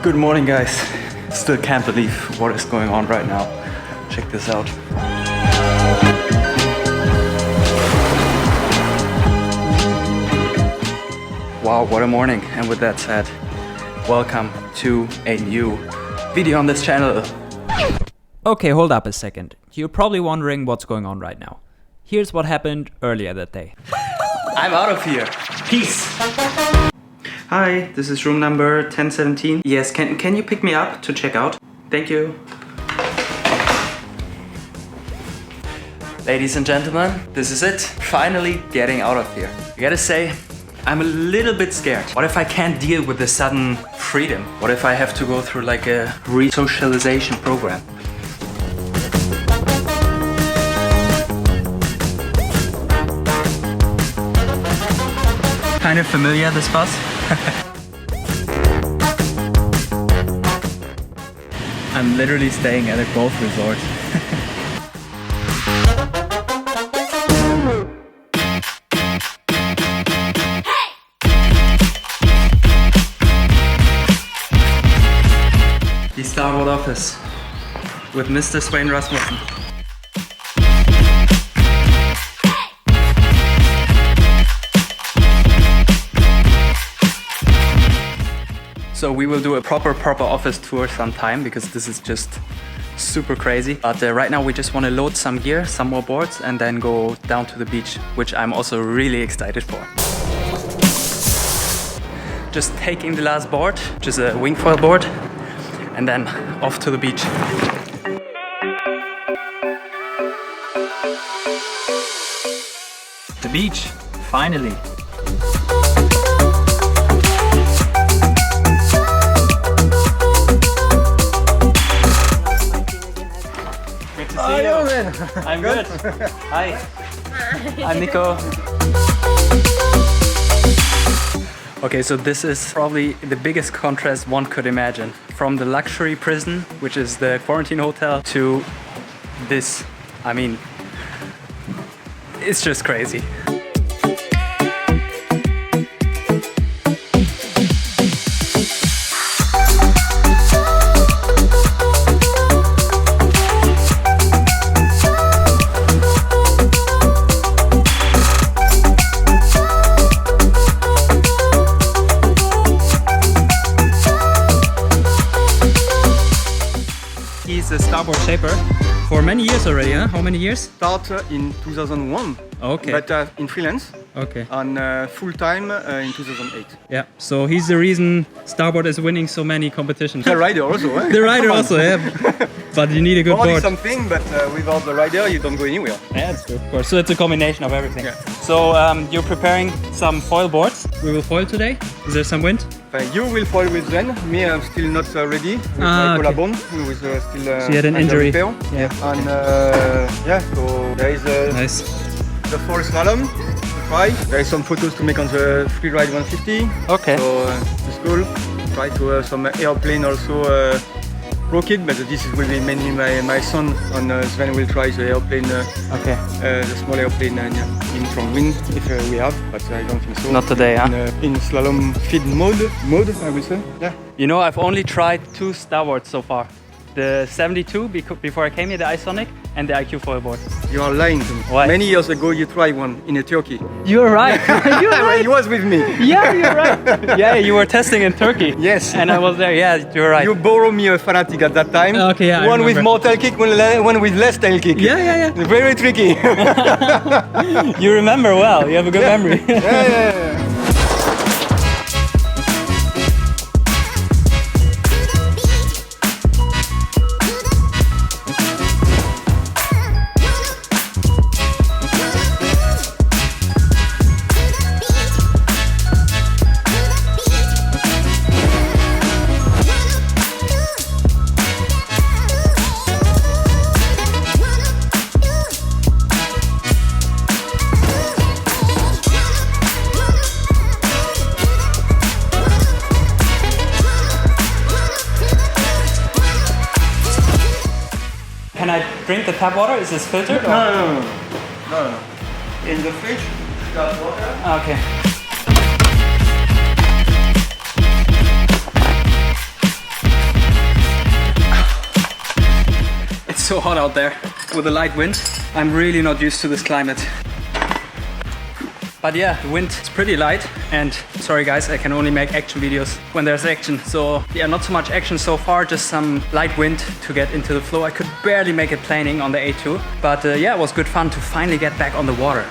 Good morning, guys. Still can't believe what is going on right now. Check this out. Wow, what a morning. And with that said, welcome to a new video on this channel. Okay, hold up a second. You're probably wondering what's going on right now. Here's what happened earlier that day. I'm out of here. Peace. Hi, this is room number 1017. Yes, can you pick me up to check out? Thank you. Ladies and gentlemen, this is it. Finally getting out of here. I gotta say, I'm a little bit scared. What if I can't deal with the sudden freedom? What if I have to go through like a re-socialization program? Kind of familiar, this bus. I'm literally staying at a golf resort. The Starboard office with Mr. Svein Rasmussen. So we will do a proper office tour sometime because this is just super crazy. But right now we just want to load some gear, some more boards, and then go down to the beach, which I'm also really excited for. Just taking the last board, which is a wingfoil board, and then off to the beach. The beach, finally. How are you, man? I'm good. Hi. I'm Nico. Okay, so this is probably the biggest contrast one could imagine. From the luxury prison, which is the quarantine hotel, to this. I mean, it's just crazy. He's a starboard shaper for many years already, huh? How many years? Start in 2001, Okay. but in freelance, Okay. and full time in 2008. Yeah. So he's the reason starboard is winning so many competitions. The rider also, eh? The rider Come on. also, yeah. But you need a good Only board. something, but without the rider, you don't go anywhere. Yeah, that's true, of course. So it's a combination of everything. Yeah. So you're preparing some foil boards. We will foil today. Is there some wind? You will fall with Zen. Me, I'm still not ready with my Okay. collarbone. With still. So you had an under injury. repair. Yeah. And yeah, so there is Nice. the fall slalom. Try. There is some photos to make on the freeride 150. Okay. So it's cool. Try to have some airplane also broke it, but this will be mainly my son, and Sven will try the airplane, Okay. the small airplane in from wind if we have, but I don't think so. Not today, huh? In slalom feed mode, I will say. Yeah. You know, I've only tried 2 starboards so far. The 72 before I came here, the Isonic, and the IQ foil board. You are lying to me. Why? Many years ago you tried one in Turkey. You're right. You're right. He was with me. Yeah, you're right. Yeah, you were testing in Turkey. Yes. And I was there. Yeah, you're right. You borrowed me a Fanatic at that time. Okay, yeah, I One with remember. more tail kick, one with less tail kick. Yeah. Very tricky. You remember well. You have a good memory. Yeah. Can I drink the tap water? Is this filtered? Or? No. In the fridge, tap water. Okay. so hot out there with a light wind. I'm really not used to this climate. But yeah, the wind is pretty light, and sorry guys, I can only make action videos when there's action. So yeah, not so much action so far, just some light wind to get into the flow. I could barely make it planing on the A2, but yeah, it was good fun to finally get back on the water.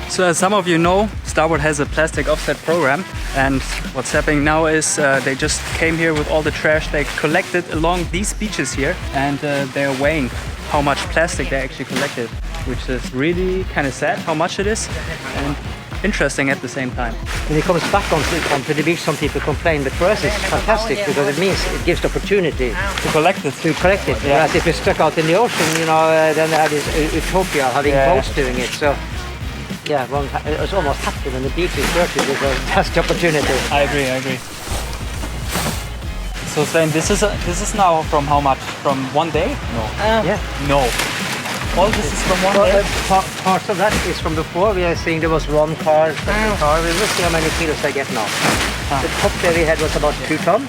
So as some of you know, Starboard has a plastic offset program, and what's happening now is they just came here with all the trash they collected along these beaches here, and they're weighing how much plastic they actually collected, which is really kind of sad how much it is and interesting at the same time. When it comes back onto the beach, some people complain, but for us it's fantastic because it means it gives the opportunity To collect it. Yeah. Whereas if you're stuck out in the ocean, you know, then they have this utopia having boats doing it. So yeah, it's almost happy when the beach is dirty because that's the opportunity. I agree. So Svein, this is now from how much? From one day? No. Yeah. No. All this is from one day? Part of that is from before. We are seeing there was one car, second car. We will see how many kilos I get now. The top there we had was about 2 tons.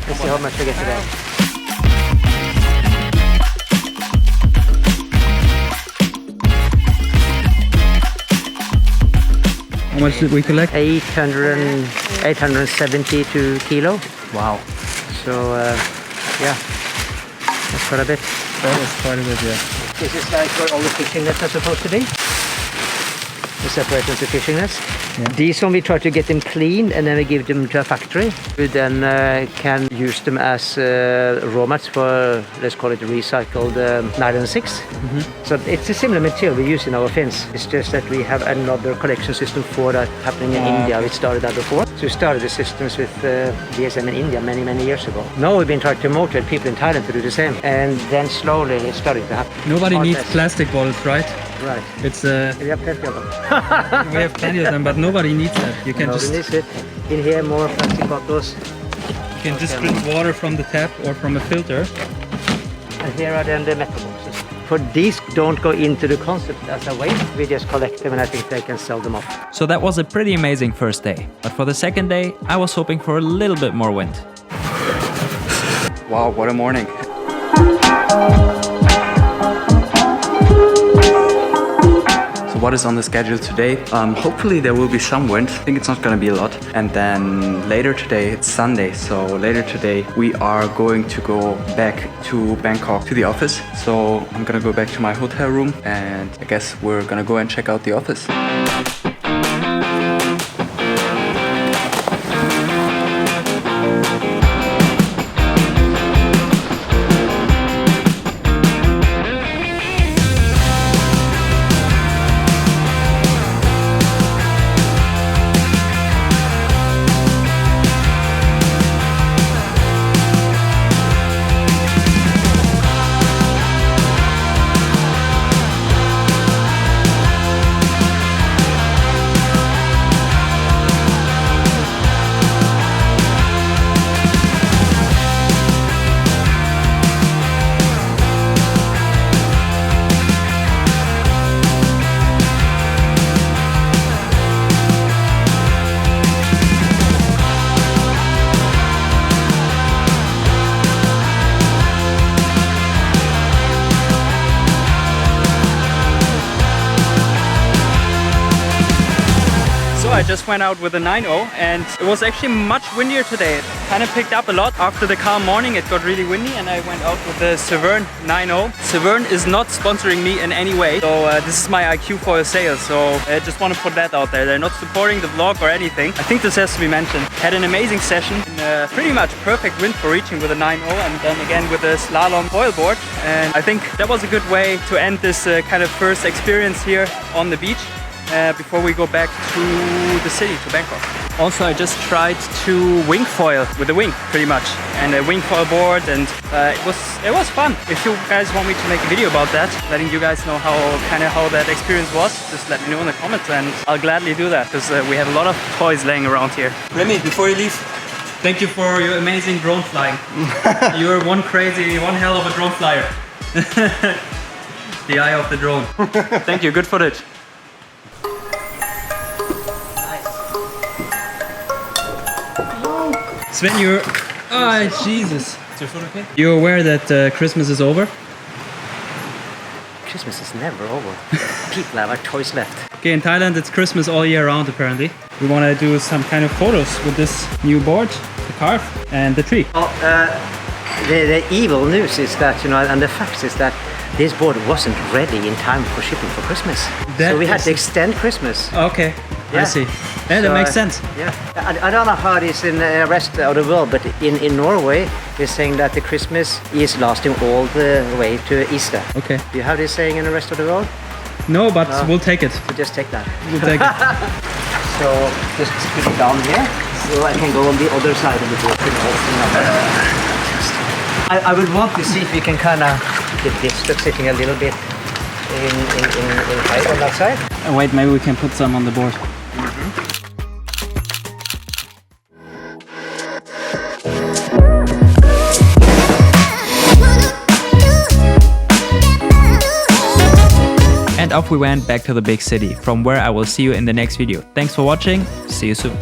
Let's see how much I get today. How much did we collect? 872 kilo. Wow. So yeah, that's quite a bit. That is quite a bit, yeah. This is like where all the fishing nets are supposed to be. We separate them to fishing nets. Yeah. These one we try to get them cleaned and then we give them to a factory. We then can use them as raw mats for, let's call it recycled nylon 6. So it's a similar material we use in our fins. It's just that we have another collection system for that happening in India. We started that before. So we started the systems with DSM in India many years ago. Now we've been trying to motivate people in Thailand to do the same. And then slowly it's starting to happen. Nobody needs plastic bottles, right? Right. It's We have plenty of them. we have plenty of them, but nobody needs that. You can just in here more plastic bottles. you can just drink water from the tap or from a filter. And here are then the metal boxes. For these don't go into the concept as a waste. We just collect them and I think they can sell them off. So that was a pretty amazing first day. But for the second day, I was hoping for a little bit more wind. Wow, what a morning. What is on the schedule today? Hopefully there will be some wind. I think it's not going to be a lot. And then later today, it's Sunday. So later today, we are going to go back to Bangkok to the office. So I'm going to go back to my hotel room and I guess we're going to go and check out the office. I just went out with a 9.0 and it was actually much windier today. It kind of picked up a lot after the calm morning. It got really windy and I went out with the Severn 9.0. Severn is not sponsoring me in any way, so this is my IQ foil sail, so I just want to put that out there. They're not supporting the vlog or anything. I think this has to be mentioned. Had an amazing session, pretty much perfect wind for reaching with a 9.0 and then again with a slalom foil board, and I think that was a good way to end this kind of first experience here on the beach. Before we go back to the city, to Bangkok. Also, I just tried to wing foil with a wing, pretty much, and a wing foil board, and it was fun. If you guys want me to make a video about that, letting you guys know how that experience was, just let me know in the comments, and I'll gladly do that because we have a lot of toys laying around here. Remy, before you leave, thank you for your amazing drone flying. You're one hell of a drone flyer. The eye of the drone. Thank you. Good footage. Sven, you're... Oh, Jesus. Is your foot okay? You're aware that Christmas is over? Christmas is never over. People have our toys left. Okay, in Thailand it's Christmas all year round apparently. We want to do some kind of photos with this new board, the carve, and the tree. Well, the evil news is that, you know, and the fact is that this board wasn't ready in time for shipping for Christmas. So we had to extend Christmas. Okay, Yeah. I see. Yeah, that makes sense. Yeah, I don't know how it is in the rest of the world, but in Norway, they're saying that the Christmas is lasting all the way to Easter. Okay. Do you have this saying in the rest of the world? No, but we'll take it. So just take that. We'll take it. So just put it down here, so I can go on the other side of the board. I would want to see if we can kind of get this stuff sitting a little bit in height on that side. Wait, maybe we can put some on the board. And off we went back to the big city, from where I will see you in the next video. Thanks for watching, see you soon.